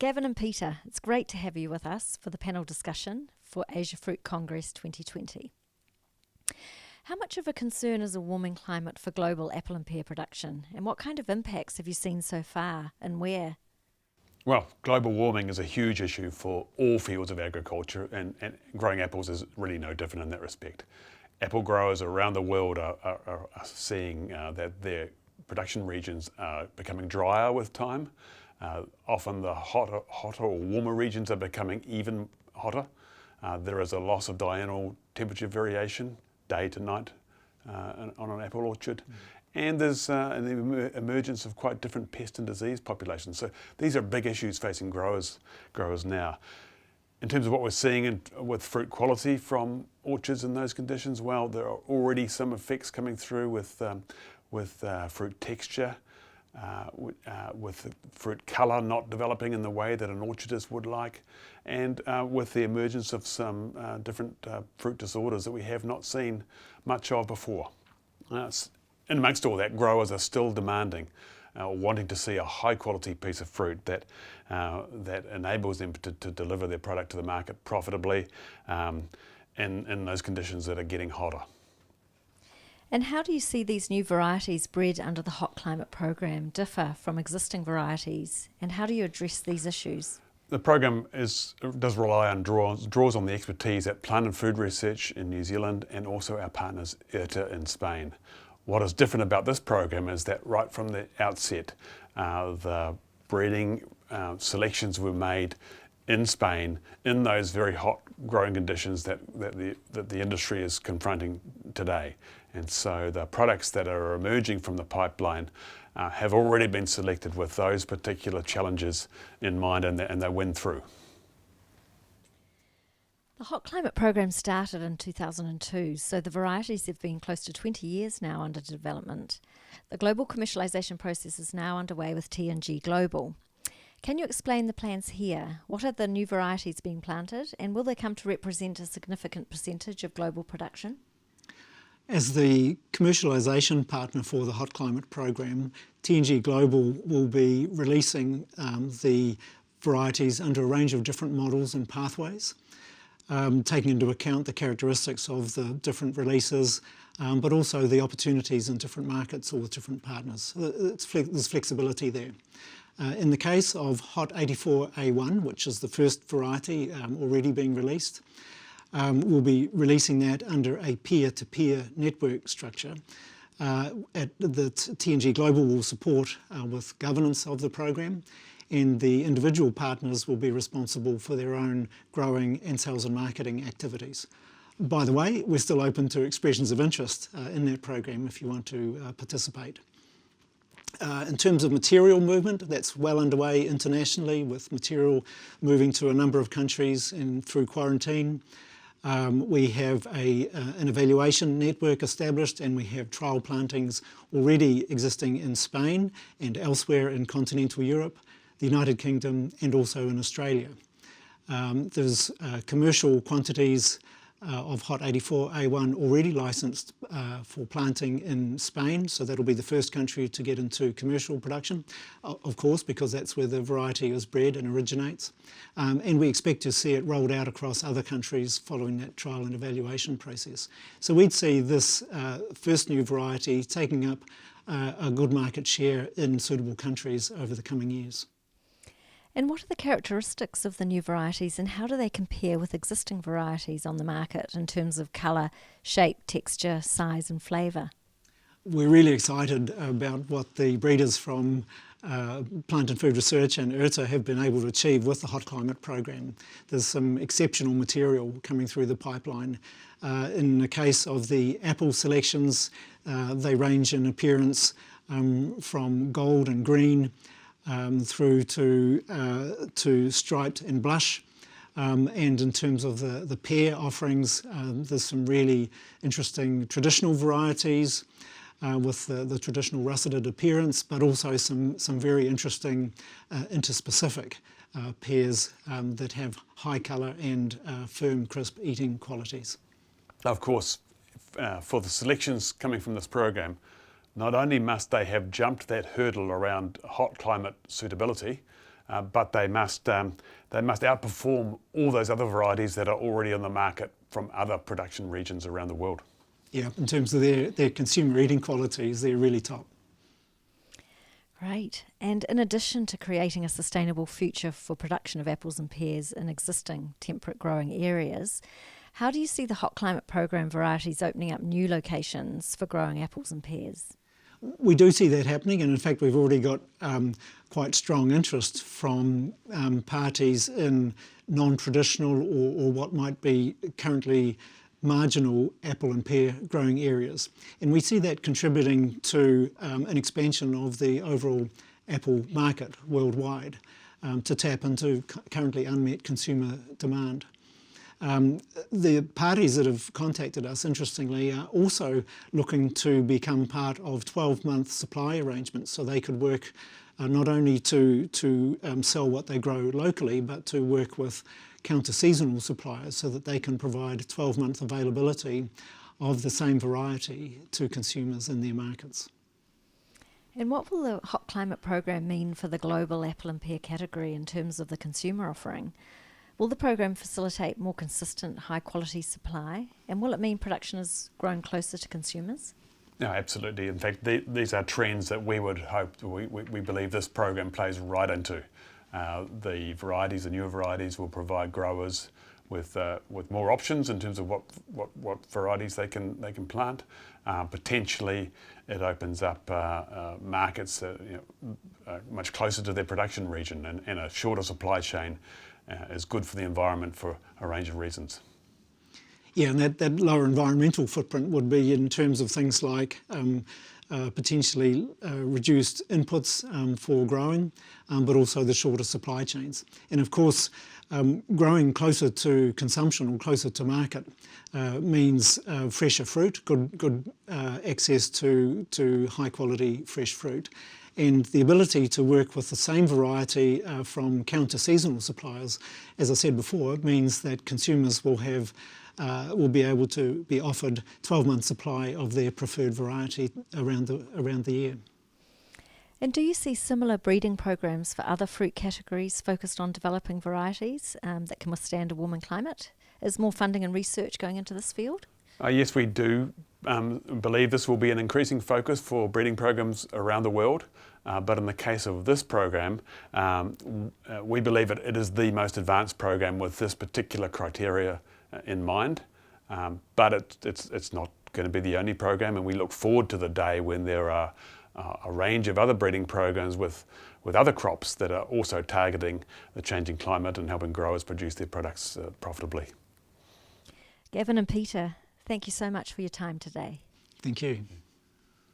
Gavin and Peter, it's great to have you with us for the panel discussion for Asia Fruit Congress 2020. How much of a concern is a warming climate for global apple and pear production, and what kind of impacts have you seen so far, and where? Well, global warming is a huge issue for all fields of agriculture, and growing apples is really no different in that respect. Apple growers around the world are seeing that their production regions are becoming drier with time. Often the hotter or warmer regions are becoming even hotter. There is a loss of diurnal temperature variation, day to night, on an apple orchard. And there's the emergence of quite different pest and disease populations. So these are big issues facing growers now. In terms of what we're seeing with fruit quality from orchards in those conditions, well, there are already some effects coming through with fruit texture, with fruit colour not developing in the way that an orchardist would like, and with the emergence of some different fruit disorders that we have not seen much of before. And amongst all that, growers are still demanding, wanting to see a high quality piece of fruit that enables them to deliver their product to the market profitably in those conditions that are getting hotter. And how do you see these new varieties bred under the Hot Climate Program differ from existing varieties, and how do you address these issues? The program does rely on draws on the expertise at Plant and Food Research in New Zealand and also our partners IRTA in Spain. What is different about this program is that right from the outset, the breeding selections were made in Spain in those very hot growing conditions that the industry is confronting today. And so the products that are emerging from the pipeline have already been selected with those particular challenges in mind, and they win through. The Hot Climate Program started in 2002, so the varieties have been close to 20 years now under development. The global commercialisation process is now underway with T&G Global. Can you explain the plans here? What are the new varieties being planted, and will they come to represent a significant percentage of global production? As the commercialisation partner for the Hot Climate Program, T&G Global will be releasing the varieties under a range of different models and pathways, taking into account the characteristics of the different releases, but also the opportunities in different markets or with different partners. There's flexibility there. In the case of Hot 84A1, which is the first variety already being released, we'll be releasing that under a peer-to-peer network structure. The T&G Global will support with governance of the program, and the individual partners will be responsible for their own growing and sales and marketing activities. By the way, we're still open to expressions of interest in that program if you want to participate. In terms of material movement, that's well underway internationally, with material moving to a number of countries and through quarantine. We have an evaluation network established, and we have trial plantings already existing in Spain and elsewhere in continental Europe, the United Kingdom, and also in Australia. There's commercial quantities of Hot 84A1 already licensed for planting in Spain, so that'll be the first country to get into commercial production, of course, because that's where the variety is bred and originates. And we expect to see it rolled out across other countries following that trial and evaluation process. So we'd see this first new variety taking up a good market share in suitable countries over the coming years. And what are the characteristics of the new varieties, and how do they compare with existing varieties on the market in terms of colour, shape, texture, size and flavour? We're really excited about what the breeders from Plant and Food Research and IRTA have been able to achieve with the Hot Climate Program. There's some exceptional material coming through the pipeline. In the case of the apple selections, they range in appearance from gold and green through to striped and blush. And in terms of the pear offerings, there's some really interesting traditional varieties with the traditional russeted appearance, but also some very interesting interspecific pears that have high colour and firm, crisp eating qualities. Of course, for the selections coming from this program, not only must they have jumped that hurdle around hot climate suitability, but they must outperform all those other varieties that are already on the market from other production regions around the world. Yeah, in terms of their consumer eating qualities, they're really top. Great. And in addition to creating a sustainable future for production of apples and pears in existing temperate growing areas, how do you see the Hot Climate Program varieties opening up new locations for growing apples and pears? We do see that happening, and in fact we've already got quite strong interest from parties in non-traditional or what might be currently marginal apple and pear growing areas. And we see that contributing to an expansion of the overall apple market worldwide to tap into currently unmet consumer demand. The parties that have contacted us, interestingly, are also looking to become part of 12-month supply arrangements, so they could work not only to sell what they grow locally, but to work with counter-seasonal suppliers so that they can provide 12-month availability of the same variety to consumers in their markets. And what will the Hot Climate Program mean for the global apple and pear category in terms of the consumer offering? Will the program facilitate more consistent, high-quality supply? And will it mean production is grown closer to consumers? No, absolutely. In fact, these are trends that we would hope, we believe this program plays right into. The varieties, the newer varieties, will provide growers with more options in terms of what varieties they can plant. Potentially, it opens up markets much closer to their production region, and a shorter supply chain is good for the environment for a range of reasons. Yeah, and that lower environmental footprint would be in terms of things like potentially reduced inputs for growing, but also the shorter supply chains. And of course, growing closer to consumption or closer to market means fresher fruit, good access to high quality fresh fruit. And the ability to work with the same variety from counter-seasonal suppliers, as I said before, means that consumers will be able to be offered 12-month supply of their preferred variety around the year. And do you see similar breeding programs for other fruit categories focused on developing varieties that can withstand a warming climate? Is more funding and research going into this field? Yes, we do believe this will be an increasing focus for breeding programs around the world. But in the case of this program, we believe it is the most advanced program with this particular criteria in mind. But it's not going to be the only program, and we look forward to the day when there are a range of other breeding programs with other crops that are also targeting the changing climate and helping growers produce their products profitably. Gavin and Peter, thank you so much for your time today. Thank you.